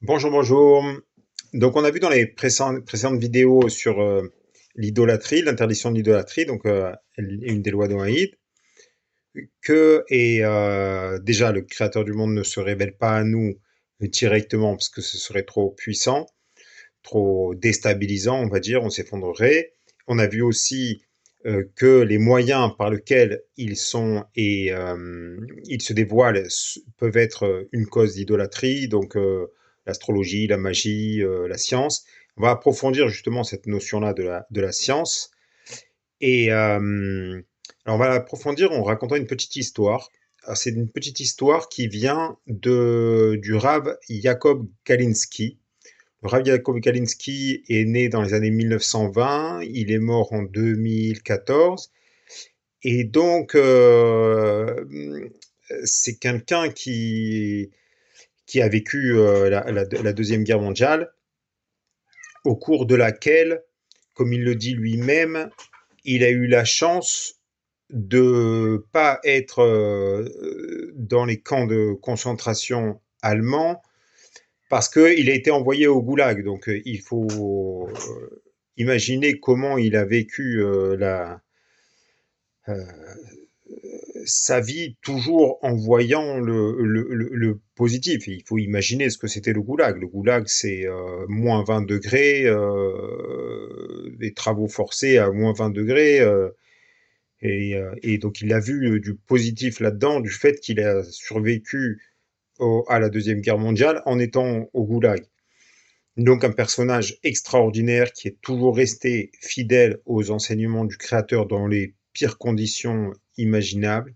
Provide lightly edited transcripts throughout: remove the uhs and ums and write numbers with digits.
Bonjour, bonjour. Donc, on a vu dans les précédentes vidéos sur l'idolâtrie, l'interdiction de l'idolâtrie, donc une des lois d'Oaïd, que déjà le Créateur du monde ne se révèle pas à nous directement parce que ce serait trop puissant, trop déstabilisant, on va dire, on s'effondrerait. On a vu aussi que les moyens par lesquels ils se dévoilent peuvent être une cause d'idolâtrie, donc l'astrologie, la magie, la science. On va approfondir justement cette notion-là de la science. Et alors on va l'approfondir en racontant une petite histoire. C'est une petite histoire qui vient du Rav Jacob Kalinski. Le Rav Jacob Kalinski est né dans les années 1920, il est mort en 2014, et donc c'est quelqu'un qui a vécu la Deuxième Guerre mondiale, au cours de laquelle, comme il le dit lui-même, il a eu la chance de pas être dans les camps de concentration allemands, parce qu'il a été envoyé au goulag. Donc il faut imaginer comment il a vécu euh, sa vie, toujours en voyant le positif. Et il faut imaginer ce que c'était le goulag. Le goulag, c'est moins 20 degrés, des travaux forcés à moins 20 degrés. Et donc il a vu du positif là-dedans, du fait qu'il a survécu à la Deuxième Guerre mondiale en étant au goulag. Donc un personnage extraordinaire qui est toujours resté fidèle aux enseignements du Créateur dans les pires conditions imaginables.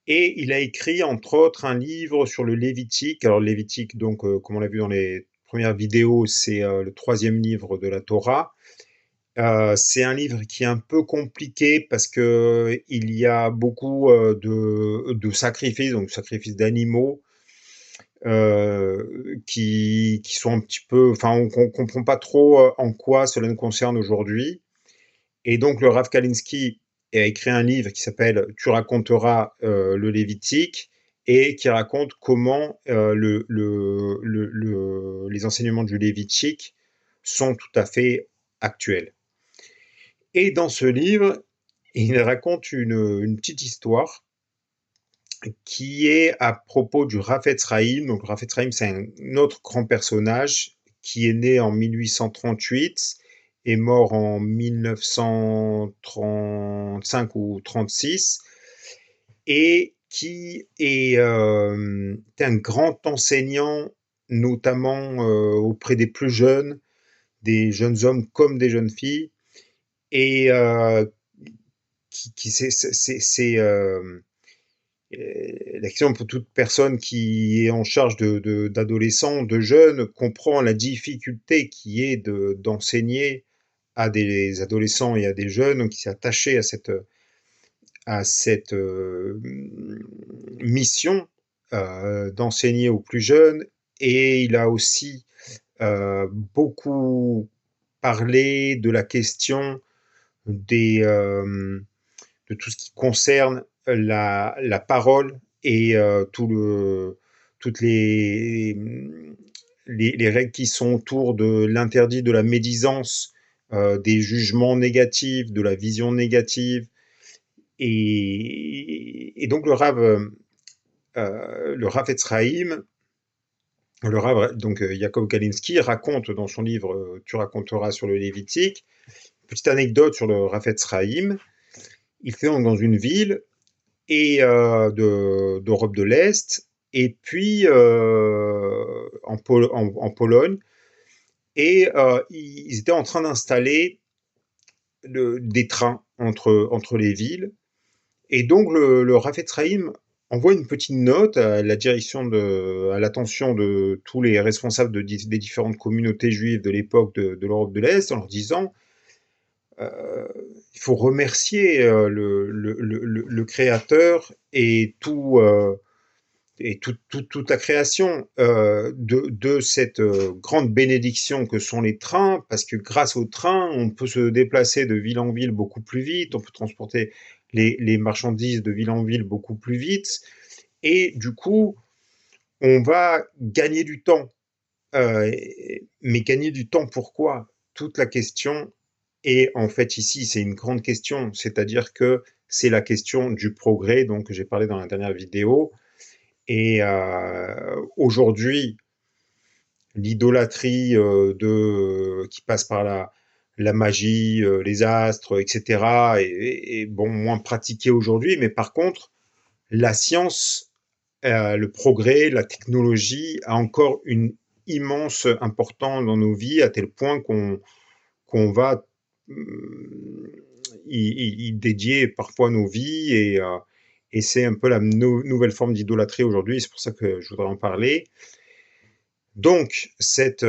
Et il a écrit entre autres un livre sur le Lévitique. Alors le Lévitique, donc comme on l'a vu dans les premières vidéos, c'est le troisième livre de la Torah. C'est un livre qui est un peu compliqué parce que il y a beaucoup de sacrifices, donc sacrifices d'animaux, qui sont un petit peu, enfin, on comprend pas trop en quoi cela nous concerne aujourd'hui. Et donc, le Rav Kalinski a écrit un livre qui s'appelle Tu raconteras le Lévitique et qui raconte comment les enseignements du Lévitique sont tout à fait actuels. Et dans ce livre, il raconte une petite histoire qui est à propos du Rafetz Chaim. Donc, Rafetz Chaim, c'est un autre grand personnage qui est né en 1838 et mort en 1935 ou 36 et qui est un grand enseignant, notamment auprès des jeunes hommes comme des jeunes filles, et qui c'est l'action pour toute personne qui est en charge d'adolescents, de jeunes, comprend la difficulté qui est d'enseigner à des adolescents et à des jeunes, qui s'est attaché à cette mission d'enseigner aux plus jeunes. Et il a aussi beaucoup parlé de la question de tout ce qui concerne la parole et toutes les règles qui sont autour de l'interdit de la médisance, des jugements négatifs, de la vision négative. Et donc le Rav Etzraïm, le Rav, donc Jacob Kalinski, raconte dans son livre Tu raconteras sur le Lévitique, petite anecdote sur le Rav Etzraïm. Il fait dans une ville et d'Europe de l'Est, et puis en Pologne, et ils étaient en train d'installer des trains entre les villes, et donc le Rafet Chaim envoie une petite note à à l'attention de tous les responsables des différentes communautés juives de l'époque de l'Europe de l'Est, en leur disant il faut remercier le Créateur et toute la création de cette grande bénédiction que sont les trains, parce que grâce aux trains, on peut se déplacer de ville en ville beaucoup plus vite, on peut transporter les marchandises de ville en ville beaucoup plus vite, et du coup, On va gagner du temps. Mais gagner du temps, pourquoi? Toute la question est en fait ici, c'est une grande question, c'est-à-dire que c'est la question du progrès, donc que j'ai parlé dans la dernière vidéo. Et aujourd'hui, l'idolâtrie qui passe par la magie, les astres, etc., est bon, moins pratiquée aujourd'hui, mais par contre, la science, le progrès, la technologie a encore une immense importance dans nos vies, à tel point qu'on va y dédier parfois nos vies, et c'est un peu la nouvelle forme d'idolâtrie aujourd'hui, c'est pour ça que je voudrais en parler. Donc, cette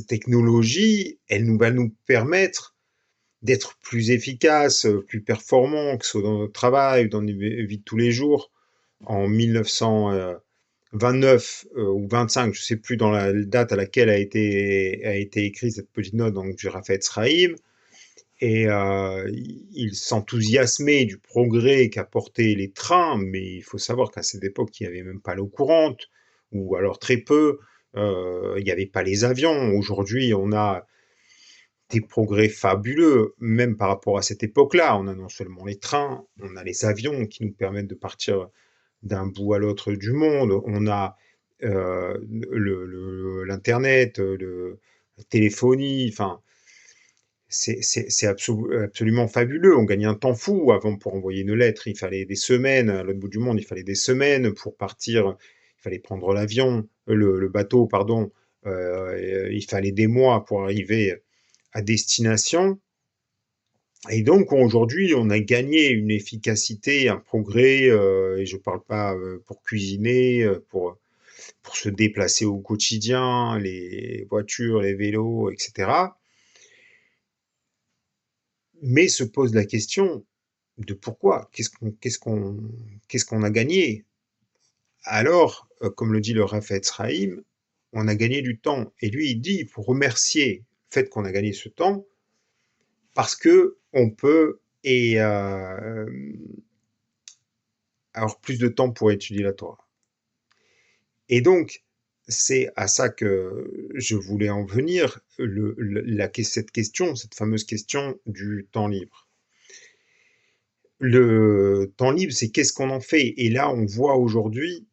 technologie, elle va nous permettre d'être plus efficaces, plus performants, que ce soit dans notre travail ou dans nos vies de tous les jours. En 1929 ou 25, je ne sais plus dans la date à laquelle a été écrite cette petite note, donc du Raphaël Srahim, et il s'enthousiasmait du progrès qu'apportaient les trains, mais il faut savoir qu'à cette époque, il n'y avait même pas l'eau courante, ou alors très peu, il n'y avait pas les avions. Aujourd'hui, on a des progrès fabuleux, même par rapport à cette époque-là. On a non seulement les trains, on a les avions qui nous permettent de partir d'un bout à l'autre du monde, on a l'Internet, la téléphonie, enfin, c'est absolument fabuleux. On gagne un temps fou. Avant, pour envoyer une lettre, il fallait des semaines. À l'autre bout du monde, il fallait des semaines pour partir. Il fallait prendre l'avion, le bateau, pardon. Il fallait des mois pour arriver à destination. Et donc aujourd'hui, on a gagné une efficacité, un progrès, et je ne parle pas pour cuisiner, pour se déplacer au quotidien, les voitures, les vélos, etc. Mais se pose la question de pourquoi, qu'est-ce qu'on a gagné? Alors, comme le dit le Rav Etz Chaim, on a gagné du temps. Et lui, il dit, il faut remercier le fait qu'on a gagné ce temps, parce que on peut avoir plus de temps pour étudier la Torah. Et donc, c'est à ça que je voulais en venir, cette question, cette fameuse question du temps libre. Le temps libre, c'est qu'est-ce qu'on en fait? Et là, on voit aujourd'hui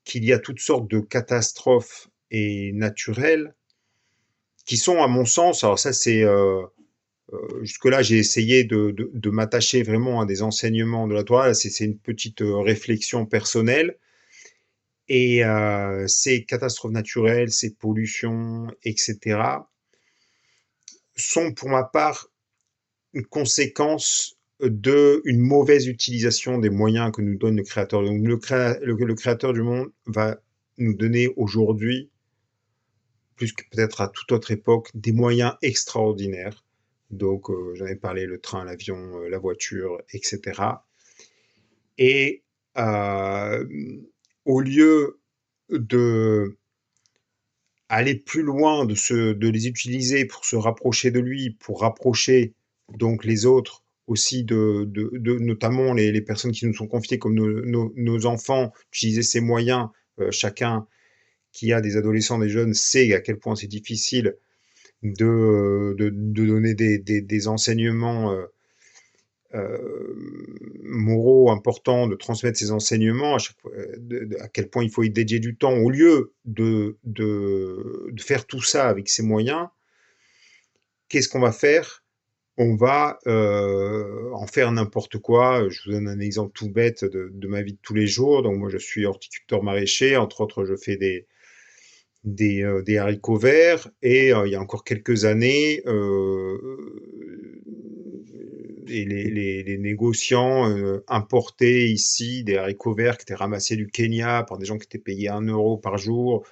qu'il y a toutes sortes de catastrophes et naturelles qui sont, à mon sens, alors ça c'est jusque-là, j'ai essayé de m'attacher vraiment à des enseignements de la Torah. C'est une petite réflexion personnelle. Et ces catastrophes naturelles, ces pollutions, etc., sont pour ma part une conséquence d'une mauvaise utilisation des moyens que nous donne le Créateur. Donc le Créateur du monde va nous donner aujourd'hui, plus que peut-être à toute autre époque, des moyens extraordinaires. Donc j'en ai parlé, le train, l'avion, la voiture, etc. Et euh, au lieu de aller plus loin, de les utiliser pour se rapprocher de lui, pour rapprocher donc les autres aussi, notamment les personnes qui nous sont confiées comme nos enfants, utiliser ces moyens. Chacun qui a des adolescents, des jeunes, sait à quel point c'est difficile de donner des enseignements moraux importants, de transmettre ces enseignements, à quel point il faut y dédier du temps. Au lieu de faire tout ça avec ces moyens, qu'est-ce qu'on va faire? On va en faire n'importe quoi. Je vous donne un exemple tout bête de ma vie de tous les jours. Donc moi, je suis horticulteur maraîcher. Entre autres, je fais des haricots verts. Et il y a encore quelques années, les négociants importaient ici des haricots verts qui étaient ramassés du Kenya par des gens qui étaient payés 1 € par jour.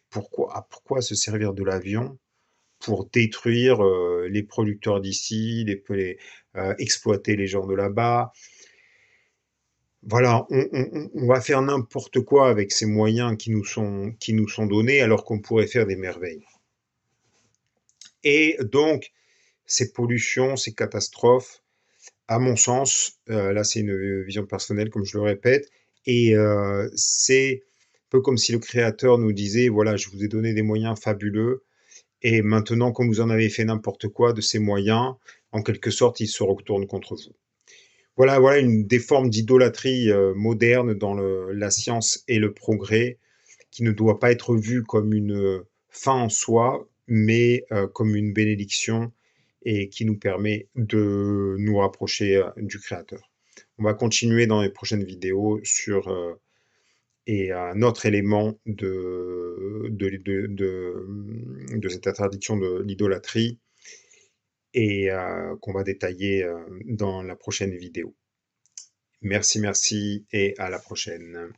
Pourquoi se servir de l'avion pour détruire les producteurs d'ici, exploiter les gens de là-bas? Voilà, on va faire n'importe quoi avec ces moyens qui nous sont donnés, alors qu'on pourrait faire des merveilles. Et donc, ces pollutions, ces catastrophes, à mon sens, là c'est une vision personnelle comme je le répète, et c'est un peu comme si le créateur nous disait: «Voilà, je vous ai donné des moyens fabuleux et maintenant comme vous en avez fait n'importe quoi de ces moyens, en quelque sorte, ils se retournent contre vous». Voilà une des formes d'idolâtrie, moderne dans la science et le progrès, qui ne doit pas être vue comme une fin en soi, mais comme une bénédiction et qui nous permet de nous rapprocher du Créateur. On va continuer dans les prochaines vidéos sur un autre élément de cette interdiction de l'idolâtrie et qu'on va détailler dans la prochaine vidéo. Merci, merci et à la prochaine.